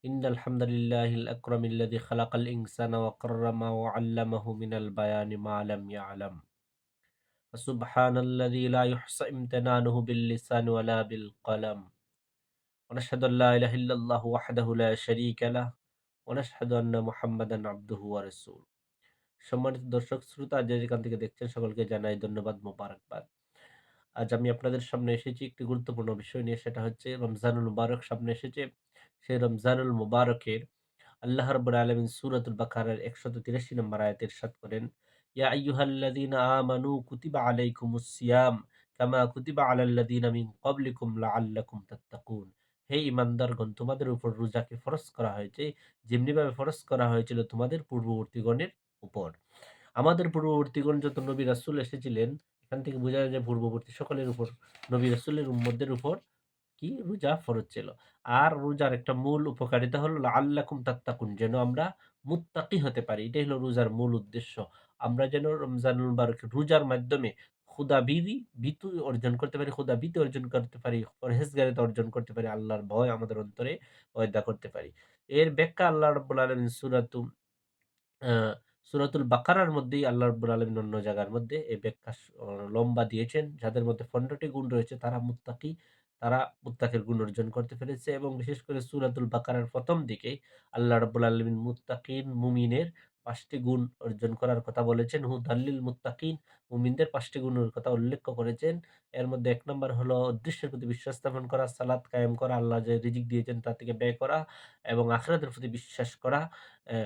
ইন্নাল হামদালিল্লাহিল আকরামিল্লাযী খালাকাল ইনসানা ওয়া কাররামা ওয়া আল্লামাহু মিনাল বায়ানি মা লাম ইয়ালাম। ফাসুবহানাল্লাযী লা ইউহসা ইমতিনানুহু বিল লিসানি ওয়া লা বিল কলাম। ওয়া নাশহাদু আল্লা ইলাহা ইল্লাল্লাহু ওয়াহদাহু লা শারীকা লাহ ওয়া নাশহাদু আন্না মুহাম্মাদান আবদুহু ওয়া রাসূলুহু। সম্মানিত দর্শক শ্রোতা, যে যেখান থেকে দেখছেন সকলকে জানাই ধন্যবাদ, মোবারকবাদ। আজ আমি আপনাদের সামনে এসেছি একটি গুরুত্বপূর্ণ বিষয় নিয়ে, সেটা হচ্ছে রমজানুল মুবারক সামনে এসেছে। সেই রমজানুল মুবারকের আল্লাহ রাব্বুল আলামিন সূরাতুল বাকারার ১৮৩ নম্বর আয়াতে ইরশাদ করেন, ইয়া আইয়ুহাল্লাযীনা আমানু কুতিবা আলাইকুমুস সিয়াম কামা কুতিবা আলাল্লাযীনা মিন ক্বাবলিকুম লাআল্লাকুম তাত্তাকুন। হে ঈমানদারগণ, তোমাদের উপর রোজাকে ফরজ করা হয়েছে যেমনিভাবে ফরজ করা হয়েছিল তোমাদের পূর্ববর্তীগণের উপর। আমাদের পূর্ববর্তীগণ যত নবী রাসূল এসেছিলেন, এখান থেকে বোঝা যায় যে পূর্ববর্তী সকলের উপর নবী রাসূলের উম্মতদের উপর কি রোজা ফরজ ছিল। আর রোজার একটা মূল উপকারিতা হলো লাআল্লাকুম তাত্তাকুন, যেন আমরা মুত্তাকি হতে পারি। এটাই হলো রোজার মূল উদ্দেশ্য। আমরা যেন রমজানুল মুবারক রোজার মাধ্যমে ভীতু অর্জন করতে পারি, ভীতি অর্জন করতে পারি, পরহেজগারিতা অর্জন করতে পারি, আল্লাহর ভয় আমাদের অন্তরে পয়দা করতে পারি। এর ব্যাখ্যা আল্লাহ রাব্বুল আলামিন আ সূরাতুল বাকারার মধ্যেই আল্লাহ রাব্বুল আলামিন অন্য জায়গার মধ্যে এই ব্যাখ্যা লম্বা দিয়েছেন। যাদের মধ্যে ১৫ টি গুণ রয়েছে তারা মুত্তাকি, তারা মুত্তাকির গুণ অর্জন করতে পেরেছে, এবং বিশেষ করে সূরাতুল বাকারার ১ম দিকেই আল্লাহ রাব্বুল আলামিন মুত্তাকিন, মুমিনের ৫ টি গুণ অর্জন করার কথা বলেছেন। হুদাল্লিল মুত্তাকিন, মুমিনদের ৫ টি গুণের কথা উল্লেখ করেছেন। এর মধ্যে ১ নম্বর হলো উদ্দেশ্যের প্রতি বিশ্বাস স্থাপন করা, সালাত কায়েম করা, আল্লাহ যে রিজিক দিয়েছেন তা থেকে ব্যয় করা, এবং আখিরাতের প্রতি বিশ্বাস করা। অ্যা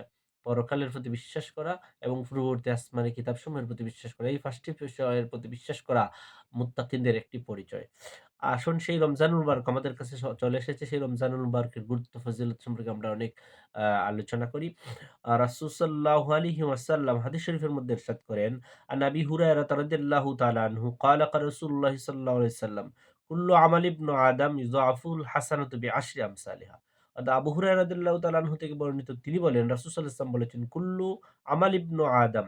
পরকালের প্রতি বিশ্বাস করা এবং পূর্ববর্তী আসমানি কিতাবসমূহের প্রতি বিশ্বাস করা। এই ৫ টি বিষয়ের প্রতি বিশ্বাস করা মুত্তাকিনদের একটি পরিচয়। আসুন, সেই রমজানুল মুবারক আমাদের কাছে চলে এসেছে। সেই রমজানুল মুবারকের গুরুত্ব ফজিলত সম্পর্কে আমরা অনেক আলোচনা করি। রাসূল সাল্লাল্লাহু আলাইহি ওয়াসাল্লাম হাদিস শরীফের মধ্যে ইরশাদ করেন, আন আবি হুরায়রা রাদিয়াল্লাহু তাআলা আনহু ক্বালা ক্বালা রাসূলুল্লাহ সাল্লাল্লাহু আলাইহি ওয়াসাল্লাম কুল্লু আমালি ইবনি আদম ইউযাফুল হাসানাতু বিআশরি আমসালিহা। আবু হুরায়রা রাদিয়াল্লাহু তাআলা আনহু থেকে বর্ণিত, তিনি বলেন রাসূল সাল্লাল্লাহু আলাইহি ওয়াসাল্লাম বলেছেন, কুল্লু আমাল ইবনু আদম,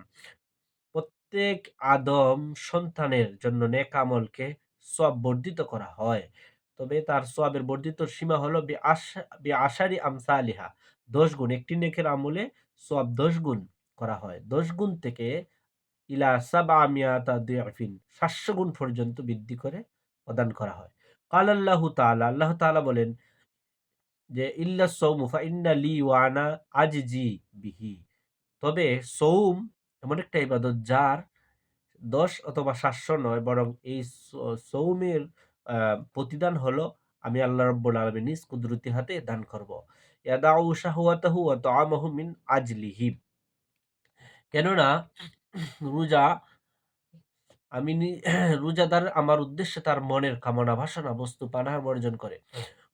প্রত্যেক আদম সন্তানের জন্য নেক আমলকে সওয়াব বর্ধিত করা হয়। তবে তার সওয়াবের বর্ধিত সীমা হলো বিআশারি আমসালিহা, ১০ গুণ। একটি নেকের আমলে সওয়াব ১০ গুণ করা হয়। ১০ গুণ থেকে ইলা সাবআমিয়াতা দিআফিন, ৭০০ গুণ পর্যন্ত বৃদ্ধি করে প্রদান করা হয়। ক্বালা আল্লাহু তাআলা, আল্লাহ তাআলা বলেন যে ইল্লা সৌমু ফা ইন্না লি ওয়া আনা আজজি বিহি, তবে সৌম এমন একটা ইবাদত যার ১০ অথবা ৭০০ নয়, বরং এই সৌমের আ প্রতিদান হলো আমি আল্লাহ রাব্বুল আলামিন নিজ কুদরতি হাতে দান করব। ইয়াদাউ শাহওয়াতাহু ওয়া তাআমাহু মিন আজলিহি। কেননা রোজা আমি নি রোজাদার আমার উদ্দেশ্যে তার মনের কামনা বাসনা বস্তু পানাহার বর্জন করে।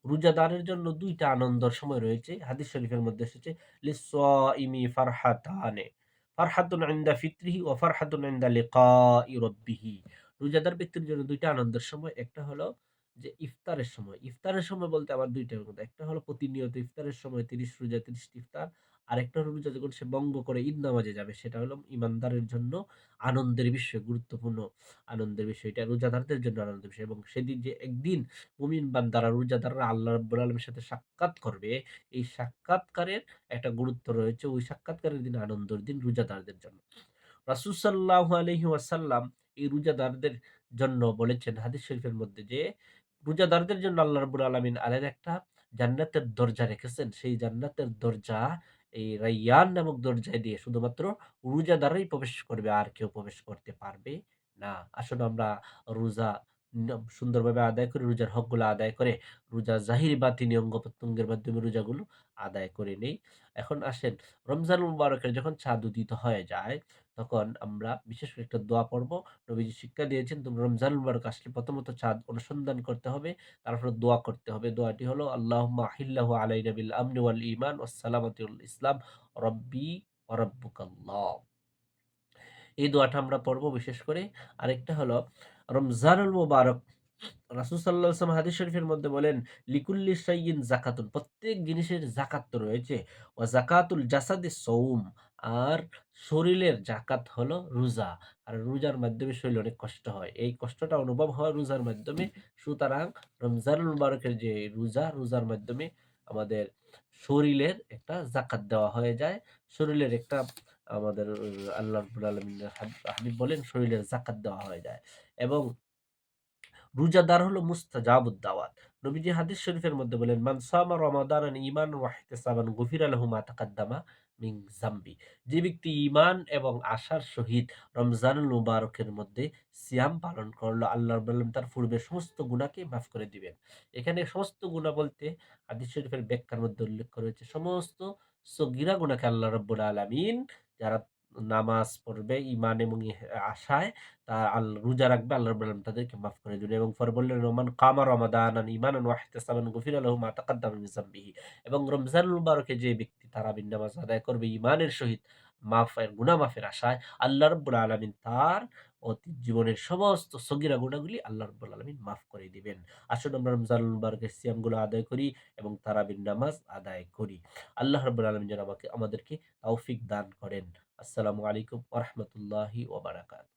রোজাদারের জন্য ২ টা আনন্দের সময় রয়েছে। হাদিস শরীফের মধ্যে এসেছে, লিস-সাইমি ফারহাতানে, ফারহাতুন ইনদা ফিতরিহি ওয়া ফারহাতুন ইনদা লিকাই রাব্বিহি। রোজাদার ব্যক্তির জন্য ২ টা আনন্দের সময়। একটা হলো যে ইফতারের সময়। ইফতারের সময় বলতে আবার ২ টার মধ্যে। একটা হলো প্রতিনিয়ত ইফতারের সময় ৩০ রোজা ৩০ টি ইফতার। আরেকটা হলো রোজা যখন সে ভঙ্গ করে ঈদ নামাজে যাবে, সেটা হলো ঈমানদারের জন্য আনন্দের বিষয়, গুরুত্বপূর্ণ আনন্দের বিষয়। এটা রোজাদারদের জন্য আনন্দের বিষয়, এবং সেদিন যে একদিন মুমিন বান্দারা, রোজাদাররা আল্লাহ রাব্বুল আলামিনের সাথে সাক্ষাৎ করবে, এই সাক্ষাৎকারের একটা গুরুত্ব রয়েছে। ওই সাক্ষাৎকারের দিন আনন্দের দিন রোজাদারদের জন্য। রাসূল সাল্লাল্লাহু আলাইহি ওয়াসাল্লাম এই রোজাদারদের জন্য বলেছেন হাদিস শরীফের মধ্যে যে, রোজাদারদের জন্য আল্লাহ রাব্বুল আলামিন আলাদা একটা জান্নাতের দরজা রেখেছেন। সেই জান্নাতের দরজা এই রায়্যান নামক দরজায় দিয়ে শুধুমাত্র রোজাদাররাই প্রবেশ করবে, আর কেউ প্রবেশ করতে পারবে না। আসুন আমরা রোজা সুন্দরভাবে আদায় করে, রোজার হকগুলো আদায় করে, রোজা জাহিরি বাতিনি অঙ্গ প্রত্যঙ্গের মাধ্যমে রোজাগুলো আদায় করে নেই। এখন আসেন, রমজানুল মুবারকের যখন চাঁদ উদিত হয়ে যায়, তখন আমরা বিশেষ করে একটা দোয়া পড়ব। নবীজি শিক্ষা দিয়েছেন, তোমরা রমজানুল মুবারক আসলে প্রথমত চাঁদ অনুসন্ধান করতে হবে, তারপরে দোয়া করতে হবে। দোয়াটি হলো, আল্লাহুম্মা আহিল্লাহু আলাইনা বিল আমনি ওয়াল ঈমান ওয়াস সালামাতি ওয়াল ইসলাম রব্বি ওয়া রাব্বুকাল্লাহ। এই দোয়াটা আমরা পড়ব বিশেষ করে। আরেকটা হলো রমজানুল মুবারক, রাসূল সাল্লাল্লাহু আলাইহি ওয়াসাল্লাম হাদিস শরীফের মধ্যে বলেন, লিকুল্লি শাইইন যাকাতুন, প্রত্যেক জিনিসের যাকাত তো রয়েছে। ওয়া যাকাতুল জাসাদি সওম, আর শরীরের যাকাত হলো রোজা। আর রোজার মাধ্যমে শরীরে অনেক কষ্ট হয়। এই কষ্টটা অনুভব হয় রোজার মাধ্যমে। সুতরাং রমজানুল মুবারকের যে রোজা, রোজার মাধ্যমে আমাদের শরীরের একটা যাকাত দেওয়া হয়ে যায়। শরীরের একটা আমাদের আল্লাহ রাব্বুল আলামিনের হাবিব বলেন শরীরের যাকাত দেওয়া হয়ে যায়। এবং রোজাদার হলো মুস্তাজাবুদ দাওয়াত। নবীজি হাদিস শরীফের মধ্যে বলেন, "মান সামা রমাদানান ঈমানান ওয়া ইহতিসাবান গুফিরা লাহু মা তাকাদ্দামা মিন যামবি।" যে ব্যক্তি ঈমান এবং আশার সহিত রমজানুল মুবারকের মধ্যে সিয়াম পালন করলো, আল্লাহ রাব্বুল আলামিন তার পূর্বের সমস্ত গুনাহকে মাফ করে দিবেন। এখানে সমস্ত গুনাহ বলতে হাদিস শরীফের ব্যাখ্যার মধ্যে উল্লেখ করা হয়েছে সমস্ত সগীরা গুনাহকে আল্লাহ রাব্বুল আলামিন, যারা নামাজ পড়বে ঈমান এবং আশায় রোজা রাখবে, আল্লাহ রাব্বুল আলামিন তাদেরকে মাফ করে দিবেন। এবং পরে বললেন, "ওমান কামা রমাদানান ঈমানান ওয়া ইহতিসাবান গুফিরা লাহু মা তাকাদ্দামা মিন যামবিহি।" এবং রমজানুল মুবারকে যে ব্যক্তি তারাবির নামাজ আদায় করবে ঈমানের সহিত, গুনাহ মাফের আশায়, আল্লাহ রাব্বুল আলামিন তার অতীত জীবনের সমস্ত সগীরা গুনাহগুলি আল্লাহ রাব্বুল আলামিন মাফ করে দিবেন। আসুন আমরা রমজানুল মুবারকের সিয়ামগুলো আদায় করি এবং তারাবির নামাজ আদায় করি। আল্লাহ রাব্বুল আলামিন যেন আমাদেরকে তৌফিক দান করেন। আসসালামু আলাইকুম ওয়া রাহমাতুল্লাহি ওয়া বারাকাতুহু।